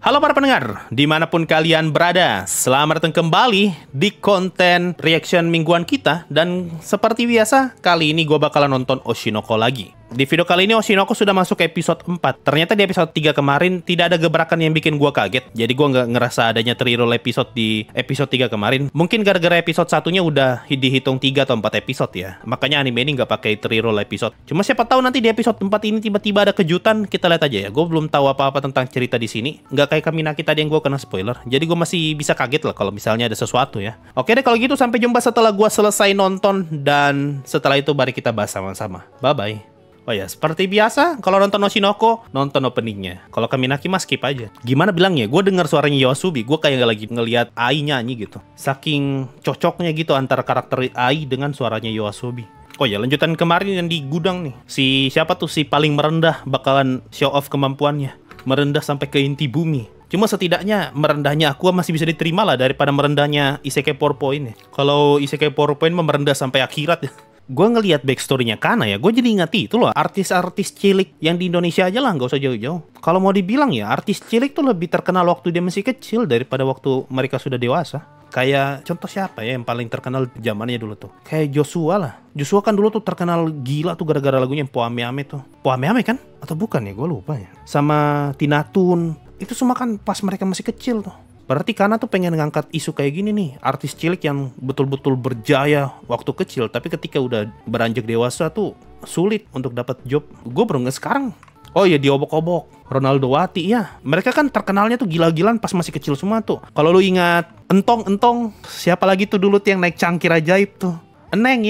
Halo para pendengar, dimanapun kalian berada, selamat datang kembali di konten reaction mingguan kita. Dan seperti biasa, kali ini gue bakalan nonton Oshinoko lagi. Di video kali ini Oshinoko sudah masuk ke episode 4. Ternyata di episode 3 kemarin tidak ada gebrakan yang bikin gue kaget. Jadi gue nggak ngerasa adanya reroll episode di episode 3 kemarin. Mungkin gara-gara episode satunya udah dihitung 3 atau 4 episode ya. Makanya anime ini nggak pakai reroll episode. Cuma siapa tahu nanti di episode 4 ini tiba-tiba ada kejutan. Kita lihat aja ya. Gue belum tahu apa-apa tentang cerita di sini. Nggak kayak Kaminaki tadi yang gue kena spoiler. Jadi gue masih bisa kaget lah kalau misalnya ada sesuatu ya. Oke deh kalau gitu, sampai jumpa setelah gue selesai nonton. Dan setelah itu mari kita bahas sama-sama. Bye-bye. Oh ya, seperti biasa, kalau nonton Oshinoko, nonton openingnya. Kalau Kaminaki mah skip aja. Gimana bilangnya? Gue dengar suaranya Yoasobi, gue kayak lagi ngelihat Ai nyanyi gitu. Saking cocoknya gitu antara karakter Ai dengan suaranya Yoasobi. Oh ya, lanjutan kemarin yang di gudang nih. Siapa tuh si paling merendah bakalan show off kemampuannya. Merendah sampai ke inti bumi. Cuma setidaknya merendahnya aku masih bisa diterima lah daripada merendahnya Isekai PowerPoint ya. Kalau Isekai PowerPoint mah merendah sampai akhirat ya. Gue ngelihat backstory-nya Kana ya, gue jadi ingat itu loh, artis-artis cilik yang di Indonesia aja lah, nggak usah jauh-jauh. Kalau mau dibilang ya, artis cilik tuh lebih terkenal waktu dia masih kecil daripada waktu mereka sudah dewasa. Kayak contoh siapa ya yang paling terkenal zamannya dulu tuh? Kayak Joshua lah. Joshua kan dulu tuh terkenal gila tuh gara-gara lagunya yang Poame-ame tuh. Poame-ame kan? Atau bukan ya? Gue lupa ya. Sama Tina Toon. Itu semua kan pas mereka masih kecil tuh. Berarti Kana tuh pengen ngangkat isu kayak gini nih. Artis cilik yang betul-betul berjaya waktu kecil, tapi ketika udah beranjak dewasa tuh sulit untuk dapat job. Gue baru nggak sekarang. Oh iya, diobok-obok. Ronaldo Wati ya. Mereka kan terkenalnya tuh gila-gilaan pas masih kecil semua tuh. Kalau lu ingat Entong, siapa lagi tuh dulu tuh yang naik cangkir ajaib tuh? Eneng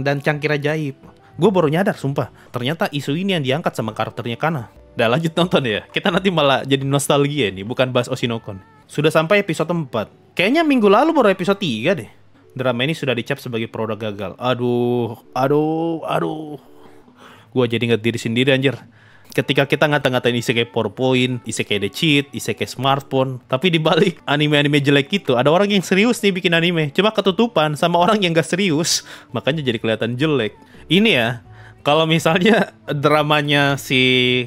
dan cangkir ajaib. Gue baru nyadar sumpah. Ternyata isu ini yang diangkat sama karakternya Kana. Udah lanjut nonton ya. Kita nanti malah jadi nostalgia nih, bukan bahas Oshinoko. Sudah sampai episode 4. Kayaknya minggu lalu baru episode 3 deh. Drama ini sudah dicap sebagai produk gagal. Aduh. Gua jadi inget diri sendiri anjir. Ketika kita ngata-ngatain Isekai PowerPoint, Isekai The Cheat, Isekai Smartphone, tapi dibalik anime-anime jelek gitu, ada orang yang serius nih bikin anime. Cuma ketutupan sama orang yang gak serius, makanya jadi kelihatan jelek. Ini ya, kalau misalnya dramanya si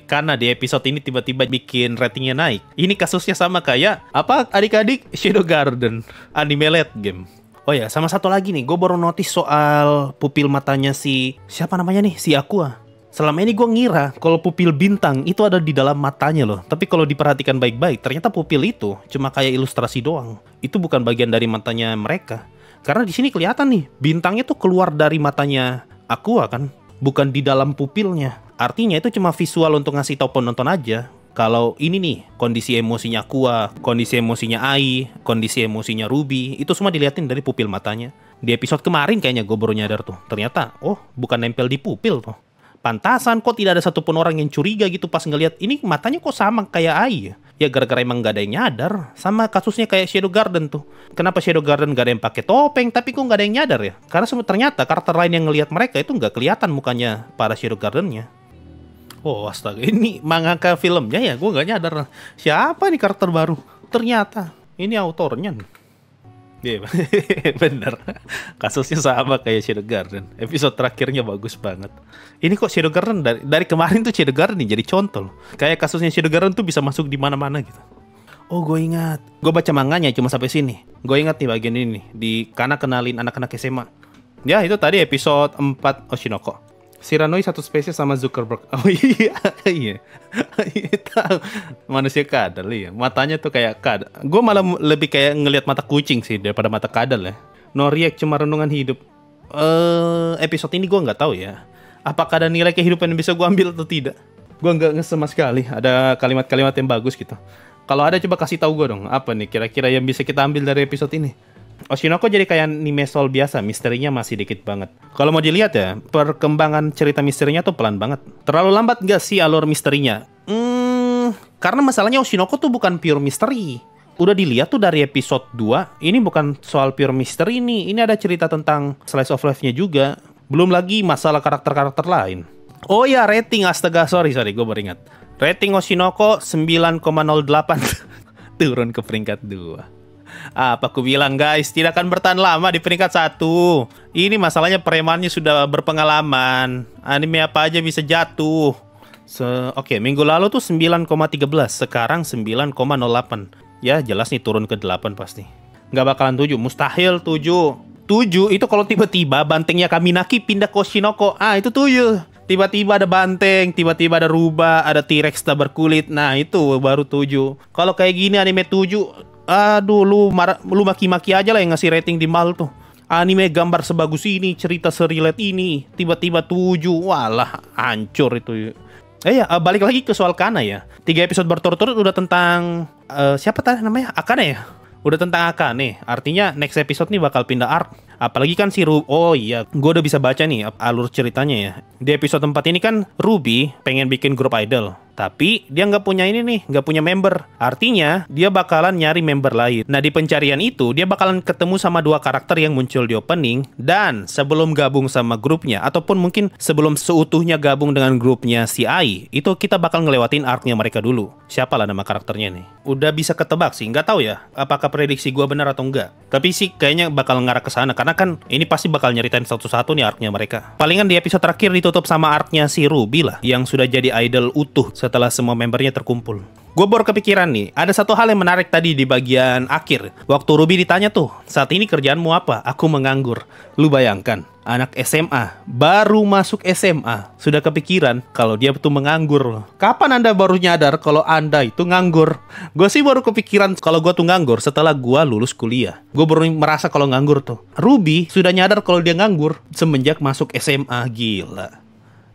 Kana di episode ini tiba-tiba bikin ratingnya naik, ini kasusnya sama kayak apa adik-adik Shadow Garden, anime late game. Oh ya, sama satu lagi nih, gue baru notice soal pupil matanya siapa namanya nih, si Aqua. Selama ini gue ngira kalau pupil bintang itu ada di dalam matanya loh. Tapi kalau diperhatikan baik-baik, ternyata pupil itu cuma kayak ilustrasi doang. Itu bukan bagian dari matanya mereka. Karena di sini kelihatan nih, bintangnya tuh keluar dari matanya Aqua kan, bukan di dalam pupilnya. Artinya itu cuma visual untuk ngasih tau penonton aja. Kalau ini nih, kondisi emosinya Aqua, kondisi emosinya Ai, kondisi emosinya Ruby, itu semua diliatin dari pupil matanya. Di episode kemarin kayaknya gue baru nyadar tuh. Ternyata, oh bukan nempel di pupil tuh. Pantasan kok tidak ada satupun orang yang curiga gitu pas ngelihat ini matanya kok sama kayak Ai ya. Ya gara-gara emang gak ada yang nyadar. Sama kasusnya kayak Shadow Garden tuh. Kenapa Shadow Garden gak ada yang pakai topeng tapi kok gak ada yang nyadar ya? Karena ternyata karakter lain yang ngelihat mereka itu gak kelihatan mukanya para Shadow Gardennya. Oh astaga, ini mangaka filmnya ya? Gue gak nyadar. Siapa nih karakter baru? Ternyata ini autornya nih. Iya, bener. Kasusnya sama kayak Shadow Garden. Episode terakhirnya bagus banget. Ini kok Shadow Garden dari kemarin tuh Shadow Garden nih jadi contoh. Kayak kasusnya Shadow Garden tuh bisa masuk di mana-mana gitu. Oh, gue ingat. Gue baca manganya cuma sampai sini. Gue ingat nih bagian ini di Kana kenalin anak-anak SMA. Ya, itu tadi episode 4 Oshinoko. Shiranui satu spesies sama Zuckerberg. Oh iya. Tahu. Manusia kadal ya. Matanya tuh kayak kadal. Gue malah lebih kayak ngelihat mata kucing sih daripada mata kadal ya. No react, cuma renungan hidup. Episode ini gue nggak tahu ya. Apakah ada nilai kehidupan yang bisa gue ambil atau tidak? Gue nggak sama sekali. Ada kalimat-kalimat yang bagus gitu. Kalau ada coba kasih tahu gue dong. Apa nih kira-kira yang bisa kita ambil dari episode ini? Oshinoko jadi kayak anime soul biasa, misterinya masih dikit banget. Kalau mau dilihat ya, perkembangan cerita misterinya tuh pelan banget. Terlalu lambat gak sih alur misterinya? Karena masalahnya Oshinoko tuh bukan pure misteri. Udah dilihat tuh dari episode 2, ini bukan soal pure misteri nih. Ini ada cerita tentang slice of life-nya juga. Belum lagi masalah karakter-karakter lain. Oh ya, rating, astaga, sorry, gue baru ingat. Rating Oshinoko 9,08. Turun ke peringkat 2. Apa aku bilang guys, tidak akan bertahan lama di peringkat 1. Ini masalahnya premannya sudah berpengalaman. Anime apa aja bisa jatuh. Oke, minggu lalu tuh 9,13, sekarang 9,08. Ya, jelas nih turun ke 8 pasti. Nggak bakalan 7, mustahil 7. 7 itu kalau tiba-tiba bantengnya Kaminaki pindah ke Oshinoko. Ah, itu 7. Tiba-tiba ada banteng, tiba-tiba ada rubah, ada T-Rex tak berkulit. Nah, itu baru 7. Kalau kayak gini anime 7, aduh, lu maki-maki aja lah yang ngasih rating di mal tuh. Anime gambar sebagus ini, cerita serelate ini, tiba-tiba 7. Walah, hancur itu. Balik lagi ke soal Kana ya. 3 episode berturut-turut udah tentang siapa tadi namanya? Akane ya? Udah tentang Akane. Artinya next episode nih bakal pindah arc. Apalagi kan si Ruby. Oh iya, gue udah bisa baca nih alur ceritanya ya. Di episode 4 ini kan Ruby pengen bikin grup idol, tapi dia nggak punya ini nih, nggak punya member. Artinya dia bakalan nyari member lain. Nah, di pencarian itu dia bakalan ketemu sama 2 karakter yang muncul di opening. Dan sebelum gabung sama grupnya, ataupun mungkin sebelum seutuhnya gabung dengan grupnya si Ai, itu kita bakal ngelewatin arc-nya mereka dulu. Siapa lah nama karakternya nih? Udah bisa ketebak sih, nggak tahu ya apakah prediksi gue benar atau enggak. Tapi sih kayaknya bakal ngarah ke sana, karena kan ini pasti bakal nyeritain satu-satu nih arc-nya mereka. Palingan di episode terakhir ditutup sama arc-nya si Ruby lah, yang sudah jadi idol utuh setelah semua membernya terkumpul. Gue baru kepikiran nih, ada satu hal yang menarik tadi di bagian akhir. Waktu Ruby ditanya tuh, saat ini kerjaanmu apa? Aku menganggur. Lu bayangkan, anak SMA, baru masuk SMA, sudah kepikiran kalau dia tuh menganggur. Kapan Anda baru nyadar kalau Anda itu nganggur? Gue sih baru kepikiran kalau gue tuh nganggur setelah gue lulus kuliah. Gue baru merasa kalau nganggur tuh. Ruby sudah nyadar kalau dia nganggur semenjak masuk SMA, gila.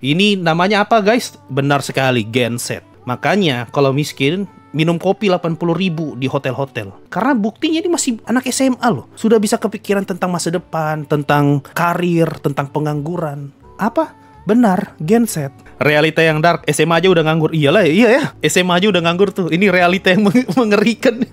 Ini namanya apa guys? Benar sekali, genset. Makanya kalau miskin, minum kopi 80.000 di hotel-hotel. Karena buktinya ini masih anak SMA loh. Sudah bisa kepikiran tentang masa depan, tentang karir, tentang pengangguran. Apa? Benar, genset. Realita yang dark, SMA aja udah nganggur. Iyalah, iya ya. SMA aja udah nganggur tuh. Ini realita yang mengerikan.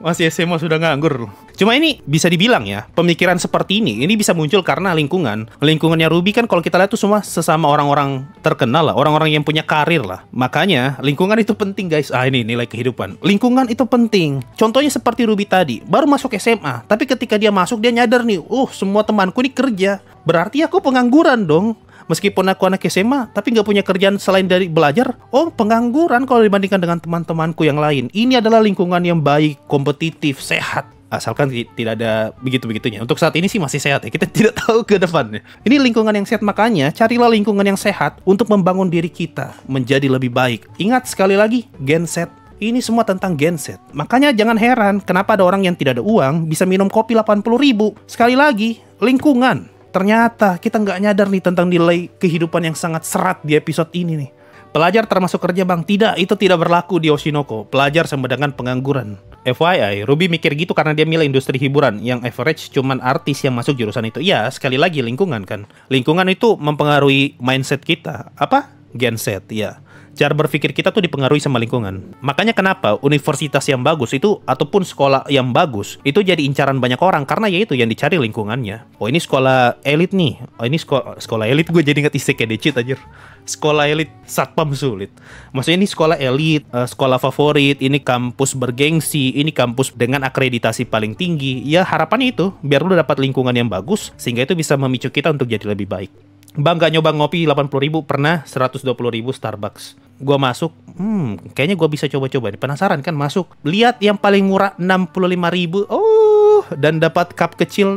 Masih SMA sudah nganggur. Cuma ini bisa dibilang ya, pemikiran seperti ini bisa muncul karena lingkungan. Lingkungannya Ruby kan kalau kita lihat tuh semua sesama orang-orang terkenal lah, orang-orang yang punya karir lah. Makanya lingkungan itu penting guys. Ini nilai kehidupan. Lingkungan itu penting. Contohnya seperti Ruby tadi, baru masuk SMA, tapi ketika dia masuk dia nyadar nih, semua temanku ini kerja. Berarti aku pengangguran dong. Meskipun aku anak SMA, tapi nggak punya kerjaan selain dari belajar, pengangguran kalau dibandingkan dengan teman-temanku yang lain. Ini adalah lingkungan yang baik, kompetitif, sehat. Asalkan tidak ada begitu-begitunya. Untuk saat ini sih masih sehat ya, kita tidak tahu ke depannya. Ini lingkungan yang sehat, makanya carilah lingkungan yang sehat untuk membangun diri kita menjadi lebih baik. Ingat sekali lagi, genset. Ini semua tentang genset. Makanya jangan heran kenapa ada orang yang tidak ada uang bisa minum kopi 80.000. Sekali lagi, lingkungan. Ternyata kita nggak nyadar nih tentang nilai kehidupan yang sangat serat di episode ini nih. Pelajar termasuk kerja bang? Tidak, itu tidak berlaku di Oshinoko. Pelajar sama dengan pengangguran. FYI, Ruby mikir gitu karena dia milih industri hiburan yang average cuman artis yang masuk jurusan itu. Ya, sekali lagi lingkungan kan. Lingkungan itu mempengaruhi mindset kita. Apa? Genset, ya. Cara berpikir kita tuh dipengaruhi sama lingkungan. Makanya kenapa universitas yang bagus itu ataupun sekolah yang bagus itu jadi incaran banyak orang, karena ya itu yang dicari lingkungannya. Ini sekolah elit nih. Ini sekolah elit, gue jadi inget isekai decit aja. Sekolah elit satpam sulit. Maksudnya ini sekolah elit, sekolah favorit, ini kampus bergengsi, ini kampus dengan akreditasi paling tinggi. Ya harapannya itu biar lu dapat lingkungan yang bagus sehingga itu bisa memicu kita untuk jadi lebih baik. Bang, gak nyoba ngopi 80.000? Pernah, 120.000 Starbucks. Gua masuk, kayaknya gua bisa coba-coba nih. Penasaran kan masuk. Lihat yang paling murah 65.000. Dan dapat cup kecil.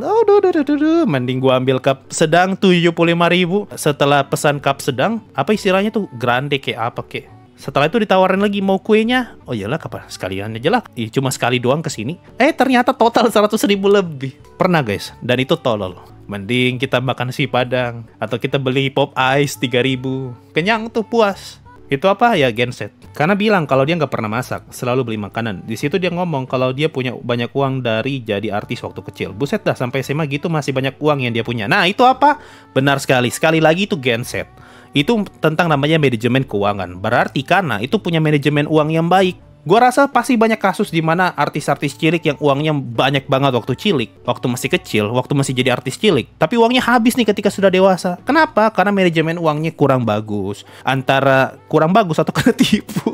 Mending gua ambil cup sedang 75.000. Setelah pesan cup sedang, apa istilahnya tuh? Grande kayak apa kayak. Setelah itu ditawarin lagi mau kuenya. Oh iyalah, kapan sekalian aja lah. Cuma sekali doang kesini. Ternyata total 100.000 lebih. Pernah guys, dan itu tolol. Mending kita makan nasi padang atau kita beli pop ice 3.000. Kenyang tuh, puas. Itu apa ya, genset. Karena bilang kalau dia nggak pernah masak, selalu beli makanan. Di situ dia ngomong kalau dia punya banyak uang dari jadi artis waktu kecil. Buset dah, sampai SMA gitu masih banyak uang yang dia punya. Nah itu apa? Benar sekali. Sekali lagi itu genset. Itu tentang namanya manajemen keuangan. Berarti karena itu punya manajemen uang yang baik. Gue rasa pasti banyak kasus di mana artis-artis cilik yang uangnya banyak banget waktu cilik, waktu masih kecil, waktu masih jadi artis cilik, tapi uangnya habis nih ketika sudah dewasa. Kenapa? Karena manajemen uangnya kurang bagus. Antara kurang bagus atau kena tipu.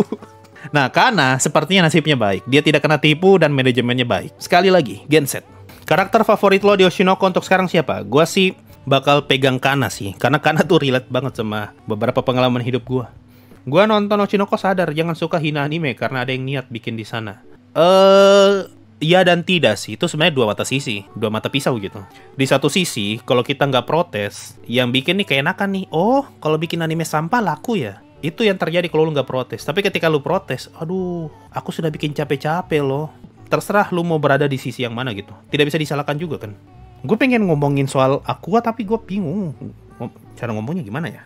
Nah, karena sepertinya nasibnya baik. Dia tidak kena tipu dan manajemennya baik. Sekali lagi, genset. Karakter favorit lo di Oshinoko untuk sekarang siapa? Gue sih bakal pegang Kana sih. Karena Kana tuh relate banget sama beberapa pengalaman hidup gue. Gua nonton Oshinoko sadar jangan suka hina anime karena ada yang niat bikin di sana. Iya dan tidak sih, itu sebenarnya dua mata sisi, dua mata pisau gitu. Di satu sisi, kalau kita nggak protes, yang bikin nih keenakan nih, oh kalau bikin anime sampah laku ya. Itu yang terjadi kalau lu nggak protes. Tapi ketika lu protes, aduh, aku sudah bikin capek-capek loh. Terserah lu mau berada di sisi yang mana gitu. Tidak bisa disalahkan juga kan. Gue pengen ngomongin soal Aqua tapi gue bingung cara ngomongnya gimana ya.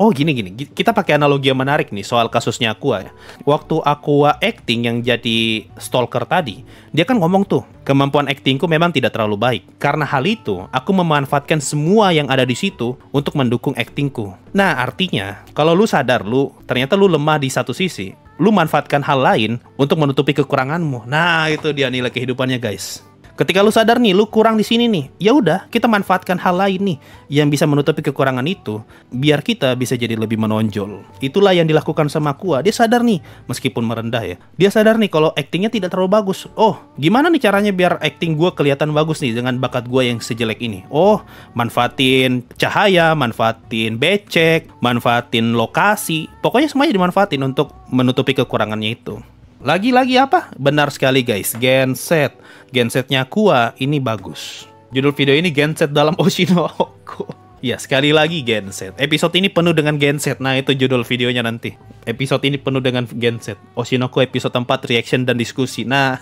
Oh gini, kita pakai analogi yang menarik nih soal kasusnya Aqua ya. Waktu Aqua acting yang jadi stalker tadi, dia kan ngomong tuh, kemampuan actingku memang tidak terlalu baik. Karena hal itu, aku memanfaatkan semua yang ada di situ untuk mendukung actingku. Nah artinya, kalau lu sadar ternyata lu lemah di satu sisi, lu manfaatkan hal lain untuk menutupi kekuranganmu. Nah itu dia nilai kehidupannya guys. Ketika lu sadar nih, lu kurang di sini nih, ya udah, kita manfaatkan hal lain nih yang bisa menutupi kekurangan itu, biar kita bisa jadi lebih menonjol. Itulah yang dilakukan sama Aqua. Dia sadar nih, meskipun merendah ya, dia sadar nih kalau actingnya tidak terlalu bagus. Oh, gimana nih caranya biar acting gue kelihatan bagus nih dengan bakat gue yang sejelek ini? Oh, manfaatin cahaya, manfaatin becek, manfaatin lokasi, pokoknya semuanya dimanfaatin untuk menutupi kekurangannya itu. Lagi-lagi apa? Benar sekali guys, genset. Gensetnya Aqua ini bagus. Judul video ini genset dalam Oshinoko. Ya, sekali lagi genset. Episode ini penuh dengan genset. Nah, itu judul videonya nanti. Episode ini penuh dengan genset. Oshinoko episode 4 reaction dan diskusi. Nah,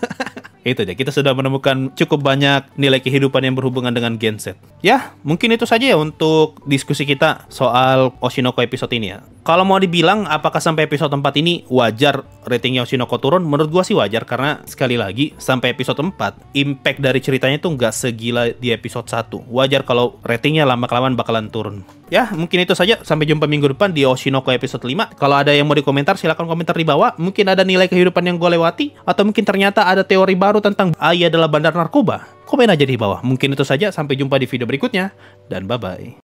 itu aja. Kita sudah menemukan cukup banyak nilai kehidupan yang berhubungan dengan genset. Ya, mungkin itu saja ya untuk diskusi kita soal Oshinoko episode ini ya. Kalau mau dibilang apakah sampai episode 4 ini wajar ratingnya Oshinoko turun, menurut gua sih wajar karena sekali lagi sampai episode 4 impact dari ceritanya tuh nggak segila di episode 1. Wajar kalau ratingnya lama-kelamaan bakalan turun. Ya, mungkin itu saja. Sampai jumpa minggu depan di Oshinoko episode 5. Kalau ada yang mau dikomentar, silahkan komentar di bawah. Mungkin ada nilai kehidupan yang gue lewati, atau mungkin ternyata ada teori baru tentang AI adalah bandar narkoba. Komen aja di bawah. Mungkin itu saja. Sampai jumpa di video berikutnya. Dan bye-bye.